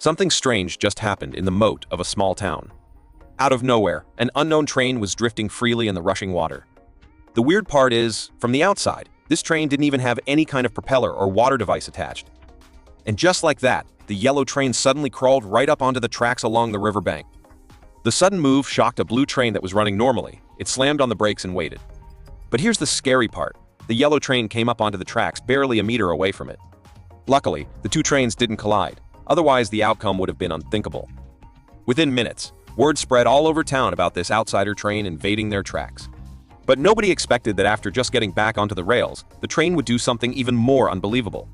Something strange just happened in the moat of a small town. Out of nowhere, an unknown train was drifting freely in the rushing water. The weird part is, from the outside, this train didn't even have any kind of propeller or water device attached. And just like that, the yellow train suddenly crawled right up onto the tracks along the riverbank. The sudden move shocked a blue train that was running normally. It slammed on the brakes and waited. But here's the scary part. The yellow train came up onto the tracks barely a meter away from it. Luckily, the two trains didn't collide. Otherwise, the outcome would have been unthinkable. Within minutes, word spread all over town about this outsider train invading their tracks. But nobody expected that after just getting back onto the rails, the train would do something even more unbelievable.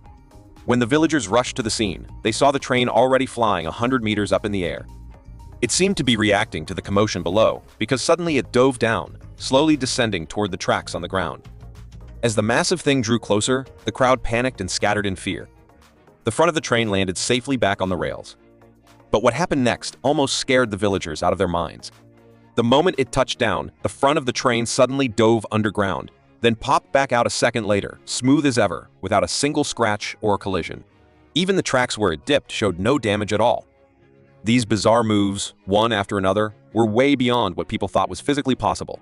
When the villagers rushed to the scene, they saw the train already flying 100 meters up in the air. It seemed to be reacting to the commotion below, because suddenly it dove down, slowly descending toward the tracks on the ground. As the massive thing drew closer, the crowd panicked and scattered in fear. The front of the train landed safely back on the rails. But what happened next almost scared the villagers out of their minds. The moment it touched down, the front of the train suddenly dove underground, then popped back out a second later, smooth as ever, without a single scratch or collision. Even the tracks where it dipped showed no damage at all. These bizarre moves, one after another, were way beyond what people thought was physically possible.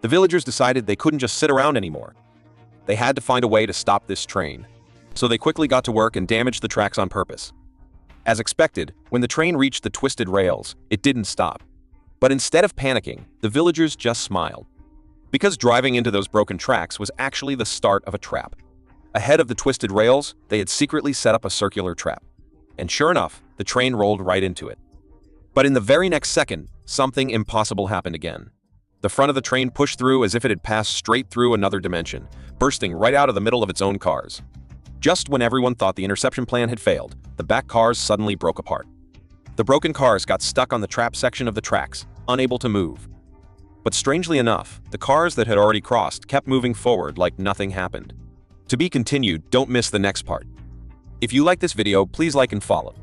The villagers decided they couldn't just sit around anymore. They had to find a way to stop this train. So they quickly got to work and damaged the tracks on purpose. As expected, when the train reached the twisted rails, it didn't stop. But instead of panicking, the villagers just smiled. Because driving into those broken tracks was actually the start of a trap. Ahead of the twisted rails, they had secretly set up a circular trap. And sure enough, the train rolled right into it. But in the very next second, something impossible happened again. The front of the train pushed through as if it had passed straight through another dimension, bursting right out of the middle of its own cars. Just when everyone thought the interception plan had failed, the back cars suddenly broke apart. The broken cars got stuck on the trap section of the tracks, unable to move. But strangely enough, the cars that had already crossed kept moving forward like nothing happened. To be continued, don't miss the next part. If you like this video, please like and follow.